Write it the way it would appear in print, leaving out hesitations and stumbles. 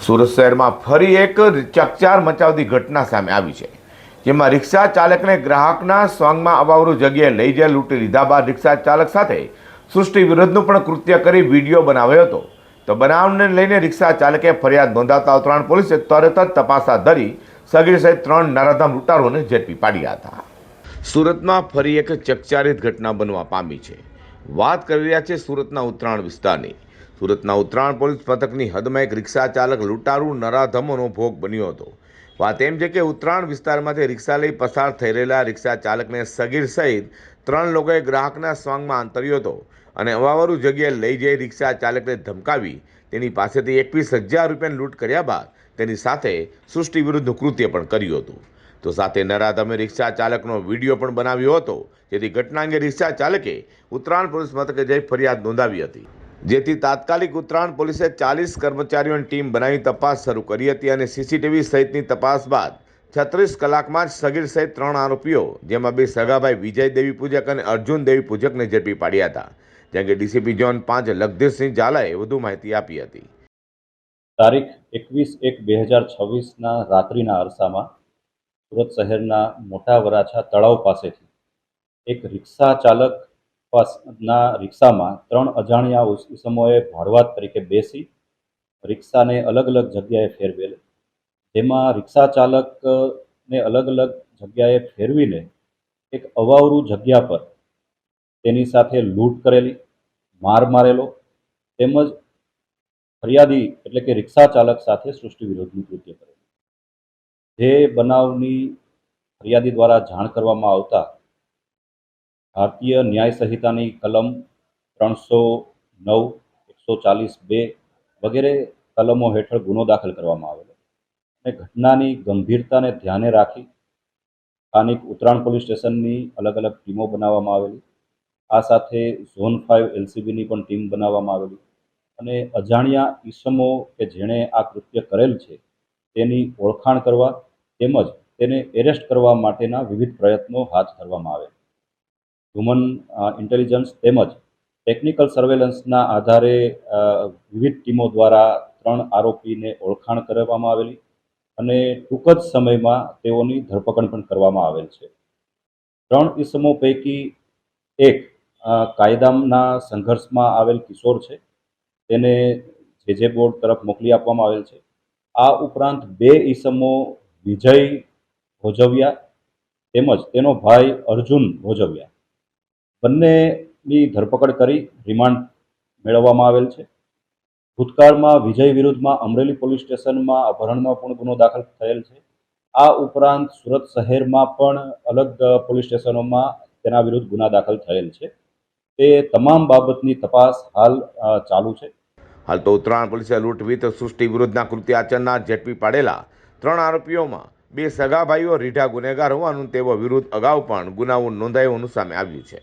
સુરત શહેરમાં ફરી એક ચકચાર મચાવતી ઘટના સામે આવી છે, જેમાં રિક્ષા ચાલકને ગ્રાહકના સોંગમાં અવાવરૂ જગ્યાએ લઈ જઈ લૂંટી લીધા બાદ રિક્ષા ચાલક સાથે સૃષ્ટિ વિરુદ્ધનું પણ કૃત્ય કરી વિડીયો બનાવ્યો હતો. તો બનાવને લઈને રિક્ષા ચાલકે ફરિયાદ નોંધાવતા ઉત્તરાયણ પોલીસે તરત જ તપાસ હાથ ધરી સગીર સહિત 3 નરાધમ લૂંટારોને ઝડપી પાડ્યા હતા. સુરતમાં ફરી એક ચકચારિત ઘટના બનવા પામી છે. વાત કરી રહ્યા છે સુરતના ઉત્તરાયણ વિસ્તારની. સુરતના ઉત્તરાયણ પોલીસ મથકની હદમાં એક રિક્ષા ચાલક લૂંટારૂ નરાધમોનો ભોગ બન્યો હતો. વાત એમ છે કે ઉત્તરાયણ વિસ્તારમાંથી રિક્ષા લઈ પસાર થઈ રહેલા રિક્ષા ચાલકને સગીર સહિત 3 લોકોએ ગ્રાહકના સ્વાંગમાં આંતર્યો હતો અને અવાવરૂ જગ્યાએ લઈ જઈ રિક્ષા ચાલકને ધમકાવી તેની પાસેથી 21,000 રૂપિયાની લૂંટ કર્યા બાદ તેની સાથે સૃષ્ટિ વિરુદ્ધનું કૃત્ય પણ કર્યું હતું. તો સાથે નરાધમે રિક્ષા ચાલકનો વિડીયો પણ બનાવ્યો હતો, જેથી ઘટના અંગે રિક્ષા ચાલકે ઉત્તરાયણ પોલીસ મથકે જઈ ફરિયાદ નોંધાવી હતી. જેથી તાત્કાલિક ઉત્તરાયણ પોલીસે 40 કર્મચારીઓની ટીમ બનાવી તપાસ શરૂ કરી હતી અને સીસીટીવી સહિતની તપાસ બાદ 36 કલાકમાં જ સગીર સહિત 3 આરોપીઓ, જેમાં 2 સગાભાઈ વિજય દેવી પૂજક અને અર્જુન દેવી પૂજકને ઝડપી પાડ્યા હતા. જેમ કે ડીસીપી ઝોન 5 લખધીરસિંહ ઝાલાએ વધુ માહિતી આપી હતી. તારીખ 21/1/2026ના રાત્રિના અરસામાં સુરત શહેરના મોટા વરાછા તળાવ પાસેથી એક રિક્ષા ચાલક ના રિક્ષામાં 3 અજાણ્યા ઇસમોએ ભાડુઆત તરીકે બેસી રિક્ષાને અલગ અલગ જગ્યાએ ફેરવેલ, જેમાં રિક્ષા ચાલકને અલગ અલગ જગ્યાએ ફેરવીને એક અવાવરૂ જગ્યા પર તેની સાથે લૂંટ કરેલી, માર મારેલો તેમજ ફરિયાદી એટલે કે રિક્ષા ચાલક સાથે સૃષ્ટિ વિરોધનું કૃત્ય કરેલું. જે બનાવની ફરિયાદી દ્વારા જાણ કરવામાં આવતા ભારતીય ન્યાય સંહિતાની કલમ 309, 140(2) વગેરે કલમો હેઠળ ગુનો દાખલ કરવામાં આવેલો અને ઘટનાની ગંભીરતાને ધ્યાને રાખી સ્થાનિક ઉત્તરાયણ પોલીસ સ્ટેશનની અલગ અલગ ટીમો બનાવવામાં આવેલી. આ સાથે ઝોન 5 એલસીબીની પણ ટીમ બનાવવામાં આવેલી અને અજાણ્યા ઈસમો કે જેણે આ કૃત્ય કરેલ છે તેની ઓળખાણ કરવા તેમજ તેને એરેસ્ટ કરવા માટેના વિવિધ પ્રયત્નો હાથ ધરવામાં આવે. હ્યુમન ઇન્ટેલિજન્સ તેમજ ટેકનિકલ સર્વેલન્સના આધારે વિવિધ ટીમો દ્વારા 3 આરોપીને ઓળખાણ કરવામાં આવેલી અને ટૂંક જ સમયમાં તેઓની ધરપકડ પણ કરવામાં આવેલ છે. 3 ઈસમો પૈકી એક કાયદાના સંઘર્ષમાં આવેલ કિશોર છે, તેને જે બોર્ડ તરફ મોકલી આપવામાં આવેલ છે. આ ઉપરાંત 2 ઈસમો વિજય ભોજવિયા તેમજ તેનો ભાઈ અર્જુન ભોજવિયા, બંનેની ધરપકડ કરી રિમાન્ડ મેળવવામાં આવેલ છે. ભૂતકાળમાં વિજય વિરુદ્ધમાં અમરેલી પોલીસ સ્ટેશનમાં અપહરણનો પણ ગુનો દાખલ થયેલ છે. આ ઉપરાંત સુરત શહેરમાં પણ અલગ પોલીસ સ્ટેશનોમાં તેના વિરુદ્ધ ગુના દાખલ થયેલ છે. તે તમામ બાબતની તપાસ હાલ ચાલુ છે. હાલ તો ઉત્તરાયણ પોલીસે લૂંટ વિથ સૃષ્ટિ વિરુદ્ધના કૃત્ય આચરનાર ઝડપી પાડેલા 3 આરોપીઓમાં 2 સગા ભાઈઓ રીઢા ગુનેગાર હોવાનું તેઓ વિરુદ્ધ અગાઉ પણ ગુનાઓ નોંધાયો હોવાનું સામે આવ્યું છે.